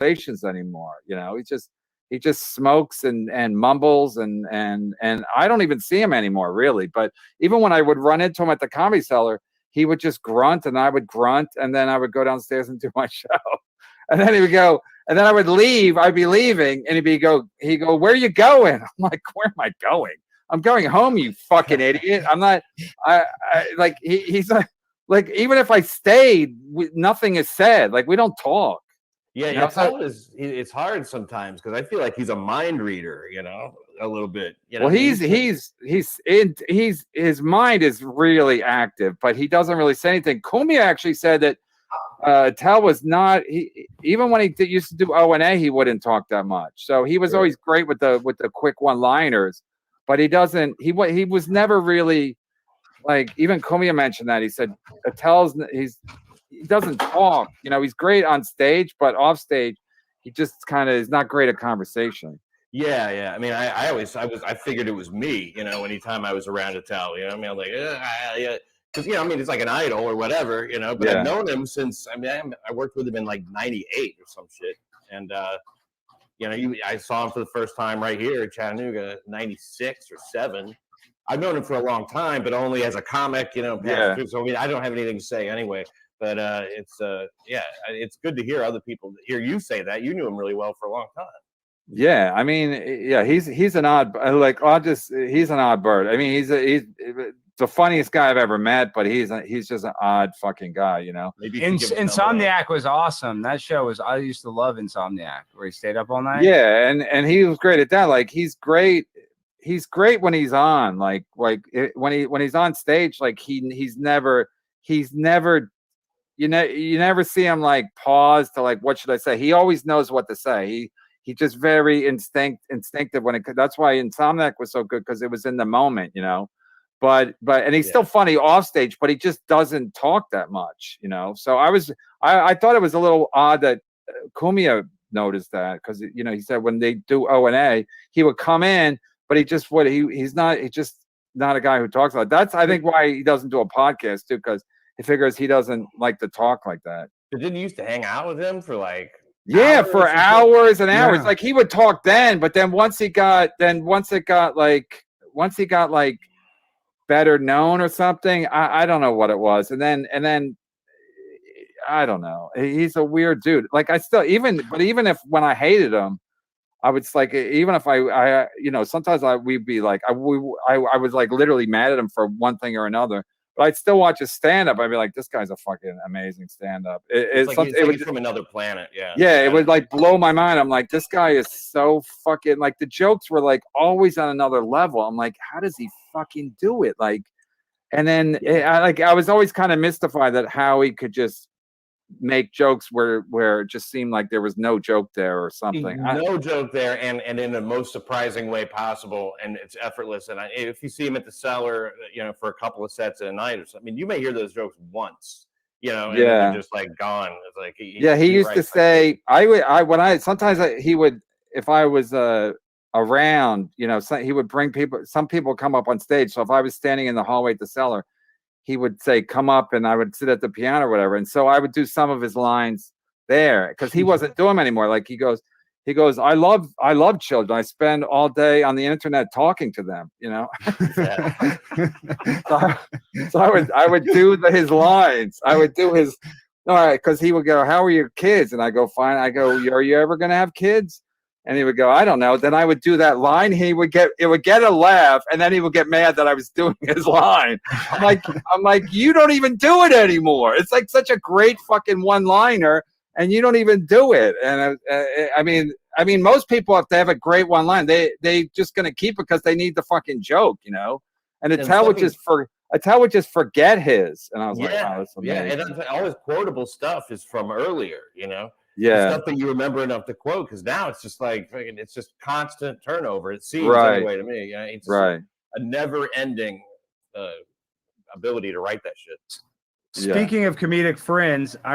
conversations anymore. You know, he just smokes and mumbles and I don't even see him anymore, really. But even when I would run into him at the Comedy Cellar, he would just grunt and I would grunt, and then I would go downstairs and do my show. And then he would go, and then I would leave. I'd be leaving, and he'd go, where are you going? I'm like, where am I going? I'm going home, you fucking idiot. I'm not. Like he's like even if I stayed, nothing is said. Like we don't talk. Yeah, you know? It's hard sometimes because I feel like he's a mind reader, you know, a little bit. You know, well, his mind is really active, but he doesn't really say anything. Cumia actually said that Attell was not. Even when he used to do O&A, he wouldn't talk that much. So he was always great with the quick one-liners, but he doesn't. He was never really like. Even Cumia mentioned that. He said Attell's he doesn't talk. You know, he's great on stage, but off stage, he just kind of is not great at conversation. Yeah. I mean, I figured it was me. You know, anytime I was around Attell, you know, I mean, I'm like, yeah. Because, you know, I mean, it's like an idol or whatever, you know, but I've known him since, I mean, I worked with him in like 98 or some shit. And, you know, I saw him for the first time right here in Chattanooga, 96 or 7. I've known him for a long time, but only as a comic, you know. So, I mean, I don't have anything to say anyway. But it's good to hear other people hear you say that. You knew him really well for a long time. Yeah, I mean, yeah, he's an odd, like, he's an odd bird. I mean, he's the funniest guy I've ever met, but he's just an odd fucking guy, you know. Maybe Insomniac was awesome. That show I used to love Insomniac, where he stayed up all night. Yeah, and he was great at that. Like he's great when he's on, like when he's on stage, like he's never you never see him like pause to like, what should I say? He always knows what to say. He just very instinctive when that's why Insomniac was so good, because it was in the moment, you know. But he's still funny off stage, but he just doesn't talk that much, you know. So I thought it was a little odd that Cumia noticed that, because, you know, he said when they do O&A, he would come in, but he's just not a guy who talks like that. That's, I think, why he doesn't do a podcast too, because he figures he doesn't like to talk like that. But didn't you used to hang out with him for like hours and hours? Like he would talk then, but then once it got like better known or something, I don't know what it was, and then I don't know. He's a weird dude. Like even if when I hated him, I would like, even if I you know, sometimes we'd be like, I was like literally mad at him for one thing or another, but I'd still watch his stand-up. I'd be like, this guy's a fucking amazing stand-up. It was from another planet. Yeah, it would like blow my mind. I'm like, this guy is so fucking, like, the jokes were like always on another level. I'm like, how does he fucking do it? Like, and then I was always kind of mystified that how he could just make jokes where it just seemed like there was no joke there or something. No joke there, and in the most surprising way possible, and it's effortless. And if you see him at the Cellar, you know, for a couple of sets a night or something, I mean, you may hear those jokes once, you know, and they're just like gone. It's like he used to say, he would, if I was around, you know, he would bring people. Some people come up on stage, so if I was standing in the hallway at the Cellar, he would say, come up, and I would sit at the piano or whatever. And so I would do some of his lines there, because he wasn't doing them anymore. Like he goes, I love children. I spend all day on the internet talking to them, you know. So I would do his lines. I would do his, all right, because he would go, how are your kids? And I go, fine. I go, are you ever going to have kids? And he would go, I don't know. Then I would do that line. It would get a laugh, and then he would get mad that I was doing his line. I'm like, you don't even do it anymore. It's like such a great fucking one-liner, and you don't even do it. And I mean, most people, if they have a great one line, they just gonna keep it because they need the fucking joke, you know. And Attell would just forget his, and I was like, wow, that's amazing. And all his quotable stuff is from earlier, you know. Yeah, stuff that you remember enough to quote, because now it's just like it's just constant turnover. It seems anyway to me. Yeah, it's a never-ending ability to write that shit. Speaking of comedic friends, I